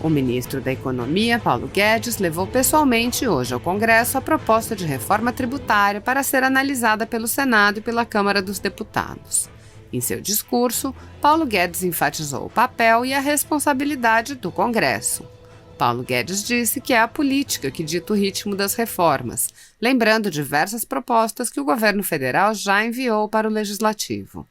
O ministro da Economia, Paulo Guedes, levou pessoalmente hoje ao Congresso a proposta de reforma tributária para ser analisada pelo Senado e pela Câmara dos Deputados. Em seu discurso, Paulo Guedes enfatizou o papel e a responsabilidade do Congresso. Paulo Guedes disse que é a política que dita o ritmo das reformas, lembrando diversas propostas que o governo federal já enviou para o Legislativo.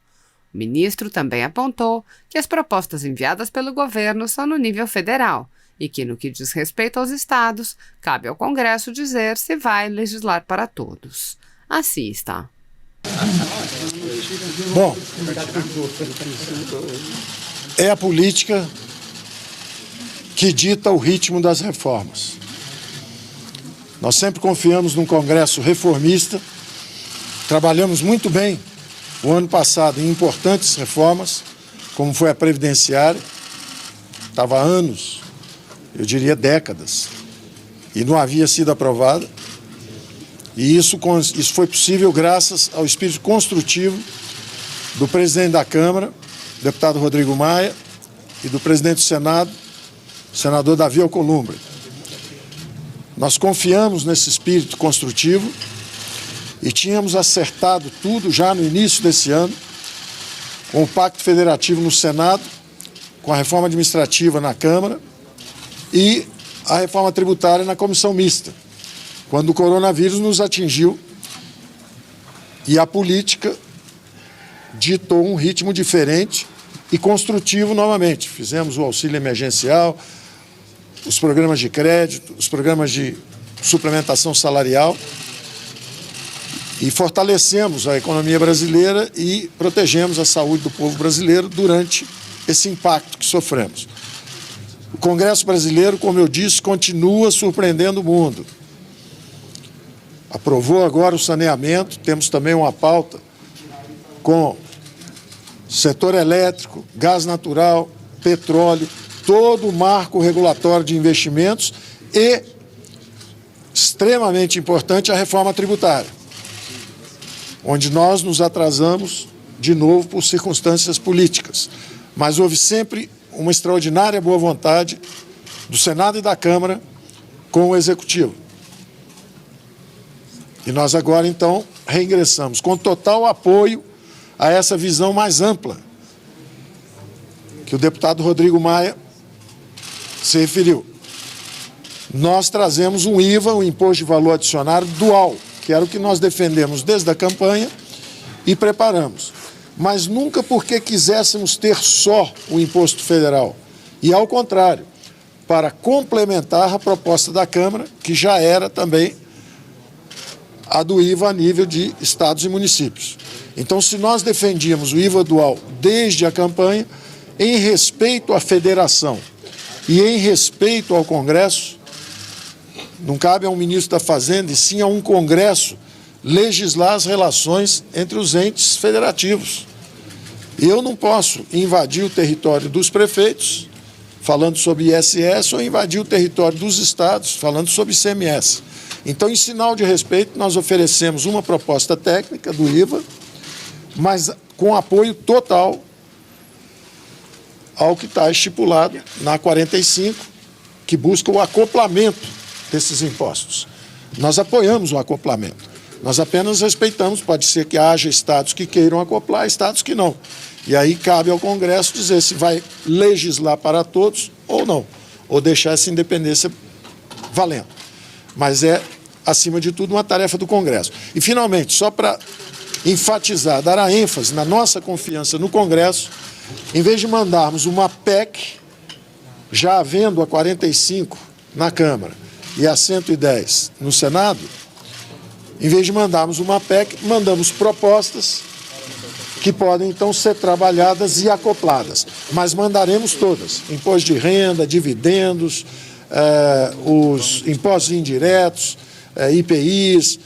O ministro também apontou que as propostas enviadas pelo governo são no nível federal e que, no que diz respeito aos estados, cabe ao Congresso dizer se vai legislar para todos. Assista. Bom, é a política que dita o ritmo das reformas. Nós sempre confiamos num Congresso reformista, trabalhamos muito bem o ano passado em importantes reformas, como foi a Previdenciária, estava há anos, eu diria décadas, e não havia sido aprovada. E isso foi possível graças ao espírito construtivo do presidente da Câmara, deputado Rodrigo Maia, e do presidente do Senado, senador Davi Alcolumbre. Nós confiamos nesse espírito construtivo e tínhamos acertado tudo já no início desse ano, com o Pacto Federativo no Senado, com a reforma administrativa na Câmara e a reforma tributária na Comissão Mista, quando o coronavírus nos atingiu e a política ditou um ritmo diferente e construtivo novamente. Fizemos o auxílio emergencial, os programas de crédito, os programas de suplementação salarial e fortalecemos a economia brasileira e protegemos a saúde do povo brasileiro durante esse impacto que sofremos. O Congresso brasileiro, como eu disse, continua surpreendendo o mundo. Aprovou agora o saneamento, temos também uma pauta com setor elétrico, gás natural, petróleo, todo o marco regulatório de investimentos e, extremamente importante, a reforma tributária, onde nós nos atrasamos de novo por circunstâncias políticas. Mas houve sempre uma extraordinária boa vontade do Senado e da Câmara com o Executivo. E nós agora, então, reingressamos com total apoio a essa visão mais ampla que o deputado Rodrigo Maia se referiu. Nós trazemos um IVA, um Imposto de Valor Adicionado dual, que era o que nós defendemos desde a campanha e preparamos. Mas nunca porque quiséssemos ter só o imposto federal. E, ao contrário, para complementar a proposta da Câmara, que já era também a do IVA a nível de estados e municípios. Então, se nós defendíamos o IVA dual desde a campanha, em respeito à federação e em respeito ao Congresso, não cabe a um ministro da Fazenda, e sim a um Congresso legislar as relações entre os entes federativos. Eu não posso invadir o território dos prefeitos, falando sobre ISS, ou invadir o território dos estados, falando sobre ICMS. Então, em sinal de respeito, nós oferecemos uma proposta técnica do IVA, mas com apoio total ao que está estipulado na 45, que busca o acoplamento desses impostos. Nós apoiamos o acoplamento. Nós apenas respeitamos, pode ser que haja estados que queiram acoplar, estados que não. E aí cabe ao Congresso dizer se vai legislar para todos ou não, ou deixar essa independência valendo. Mas é, acima de tudo, uma tarefa do Congresso. E, finalmente, só para enfatizar, dar a ênfase na nossa confiança no Congresso, em vez de mandarmos uma PEC, já havendo a 45 na Câmara e a 110 no Senado, em vez de mandarmos uma PEC, mandamos propostas que podem, então, ser trabalhadas e acopladas. Mas mandaremos todas, imposto de renda, dividendos, os impostos indiretos, IPIs,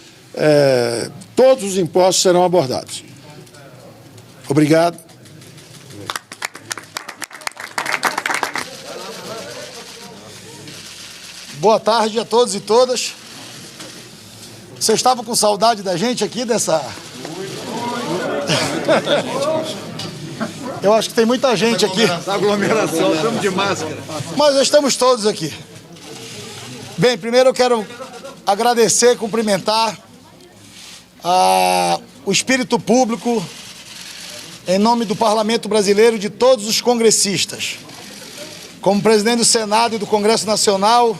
todos os impostos serão abordados. Obrigado. Boa tarde a todos e todas. Vocês estavam com saudade da gente aqui dessa... Eu acho que tem muita gente aqui. Aglomeração, estamos de máscara. Mas nós estamos todos aqui. Bem, primeiro eu quero agradecer, cumprimentar o espírito público, em nome do Parlamento Brasileiro, de todos os congressistas. Como presidente do Senado e do Congresso Nacional,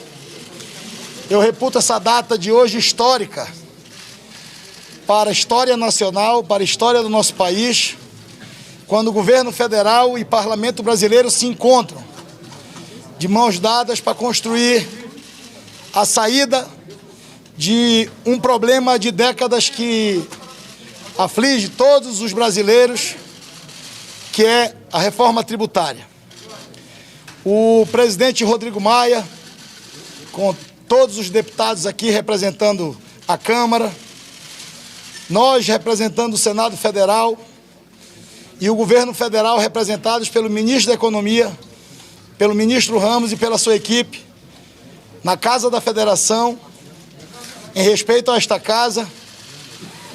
eu reputo essa data de hoje histórica para a história nacional, para a história do nosso país, quando o governo federal e parlamento brasileiro se encontram de mãos dadas para construir a saída de um problema de décadas que aflige todos os brasileiros, que é a reforma tributária. O presidente Rodrigo Maia, com todos os deputados aqui representando a Câmara, nós representando o Senado Federal e o governo federal representados pelo ministro da Economia, pelo ministro Ramos e pela sua equipe, na Casa da Federação, em respeito a esta casa,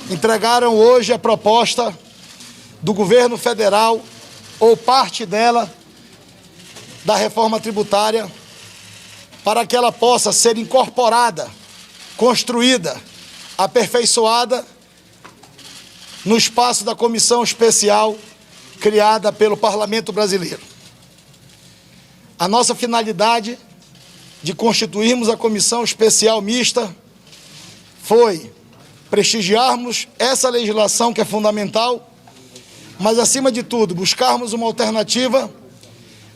entregaram hoje a proposta do governo federal, ou parte dela, da reforma tributária, para que ela possa ser incorporada, construída, aperfeiçoada no espaço da comissão especial criada pelo Parlamento Brasileiro. A nossa finalidade de constituirmos a comissão especial mista foi prestigiarmos essa legislação que é fundamental, mas, acima de tudo, buscarmos uma alternativa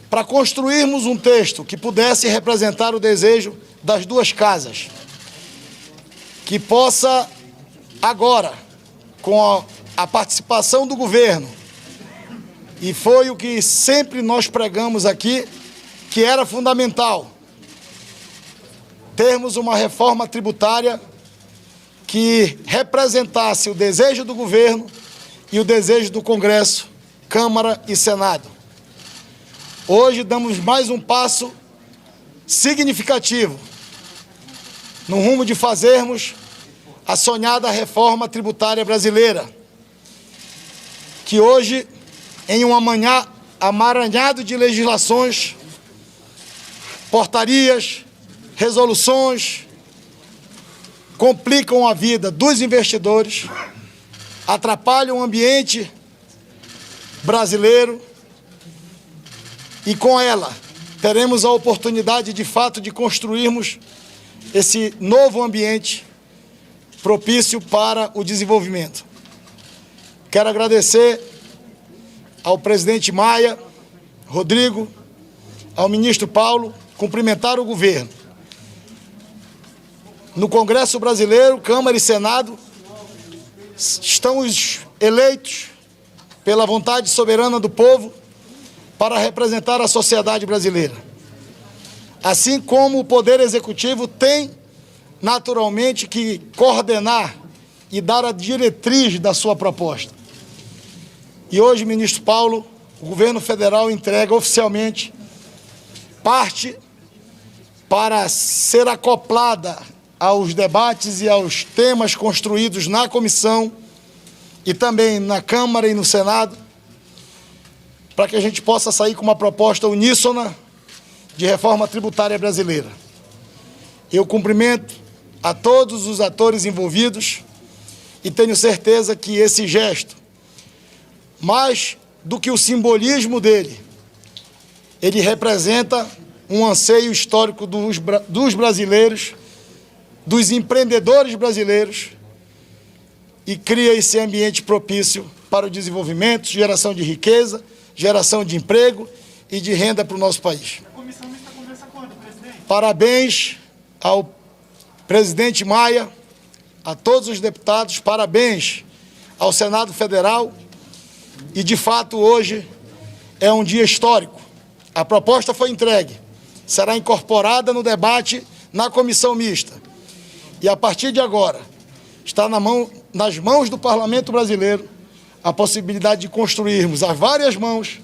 para construirmos um texto que pudesse representar o desejo das duas casas, que possa, agora, com a participação do governo, e foi o que sempre nós pregamos aqui, que era fundamental, termos uma reforma tributária que representasse o desejo do governo e o desejo do Congresso, Câmara e Senado. Hoje damos mais um passo significativo no rumo de fazermos a sonhada reforma tributária brasileira, que hoje, em um amaranhado de legislações, portarias, resoluções, complicam a vida dos investidores, atrapalham o ambiente brasileiro, e com ela teremos a oportunidade, de fato, de construirmos esse novo ambiente propício para o desenvolvimento. Quero agradecer ao presidente Maia, Rodrigo, ao ministro Paulo, cumprimentar o governo. No Congresso Brasileiro, Câmara e Senado, estamos eleitos pela vontade soberana do povo para representar a sociedade brasileira. Assim como o Poder Executivo tem, naturalmente, que coordenar e dar a diretriz da sua proposta. E hoje, ministro Paulo, o governo federal entrega oficialmente parte para ser acoplada aos debates e aos temas construídos na comissão e também na Câmara e no Senado, para que a gente possa sair com uma proposta uníssona de reforma tributária brasileira. Eu cumprimento a todos os atores envolvidos e tenho certeza que esse gesto, mais do que o simbolismo dele, ele representa um anseio histórico dos brasileiros, dos empreendedores brasileiros, e cria esse ambiente propício para o desenvolvimento, geração de riqueza, geração de emprego e de renda para o nosso país. A comissão mista conversa quando, presidente? Parabéns ao presidente Maia, a todos os deputados, parabéns ao Senado Federal, e, de fato, hoje é um dia histórico. A proposta foi entregue, será incorporada no debate na comissão mista. E, a partir de agora, está nas mãos do Parlamento Brasileiro a possibilidade de construirmos a várias mãos,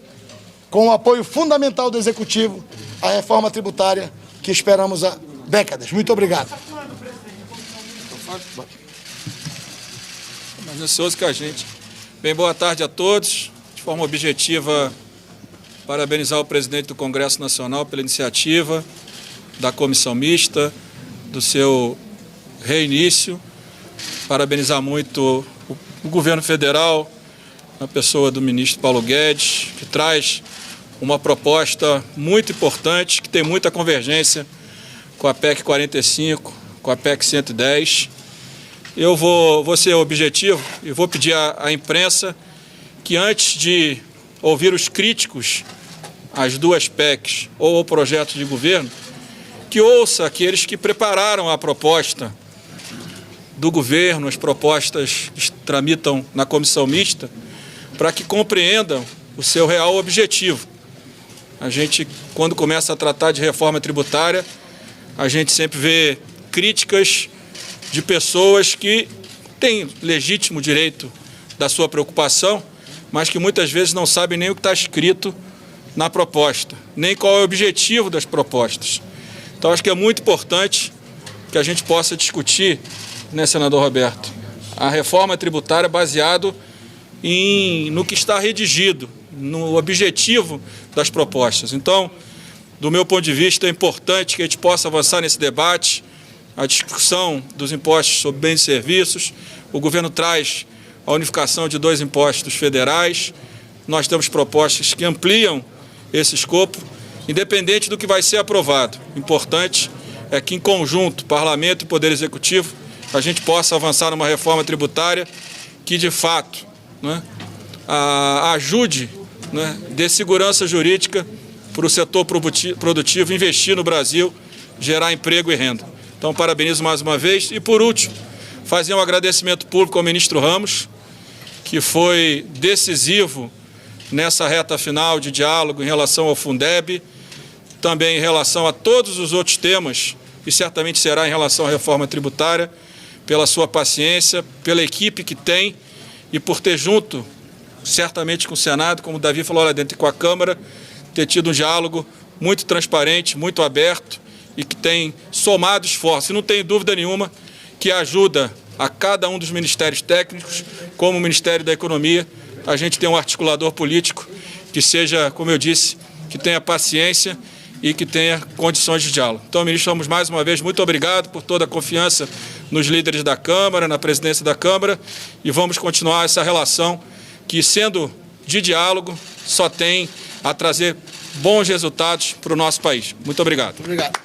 com o apoio fundamental do Executivo, a reforma tributária que esperamos há décadas. Muito obrigado. Mais ansioso que a gente. Bem, boa tarde a todos. forma objetiva, parabenizar o presidente do Congresso Nacional pela iniciativa da comissão mista, do seu reinício. Parabenizar muito o governo federal, na pessoa do ministro Paulo Guedes, que traz uma proposta muito importante, que tem muita convergência com a PEC 45, com a PEC 110. Eu vou ser objetivo e vou pedir à imprensa que, antes de ouvir os críticos às duas PECs ou ao projeto de governo, que ouça aqueles que prepararam a proposta do governo, as propostas que tramitam na comissão mista, para que compreendam o seu real objetivo. A gente, quando começa a tratar de reforma tributária, a gente sempre vê críticas de pessoas que têm legítimo direito da sua preocupação, mas que muitas vezes não sabem nem o que está escrito na proposta, nem qual é o objetivo das propostas. Então, acho que é muito importante que a gente possa discutir, né, senador Roberto, a reforma tributária baseado no que está redigido, no objetivo das propostas. Então, do meu ponto de vista, é importante que a gente possa avançar nesse debate, a discussão dos impostos sobre bens e serviços. O governo traz a unificação de 2 impostos federais. Nós temos propostas que ampliam esse escopo, independente do que vai ser aprovado. Importante é que, em conjunto, Parlamento e Poder Executivo, a gente possa avançar numa reforma tributária que, de fato, né, ajude, né, dê segurança jurídica para o setor produtivo investir no Brasil, gerar emprego e renda. Então, parabenizo mais uma vez. E, por último, fazer um agradecimento público ao ministro Ramos, que foi decisivo nessa reta final de diálogo em relação ao Fundeb, também em relação a todos os outros temas, e certamente será em relação à reforma tributária, pela sua paciência, pela equipe que tem e por ter junto, certamente com o Senado, como o Davi falou lá dentro, e com a Câmara, ter tido um diálogo muito transparente, muito aberto e que tem somado esforços. E não tenho dúvida nenhuma que ajuda a cada um dos ministérios técnicos, como o Ministério da Economia, a gente tem um articulador político que seja, como eu disse, que tenha paciência e que tenha condições de diálogo. Então, ministro, mais uma vez, muito obrigado por toda a confiança nos líderes da Câmara, na presidência da Câmara, e vamos continuar essa relação que, sendo de diálogo, só tem a trazer bons resultados para o nosso país. Muito obrigado. Obrigado.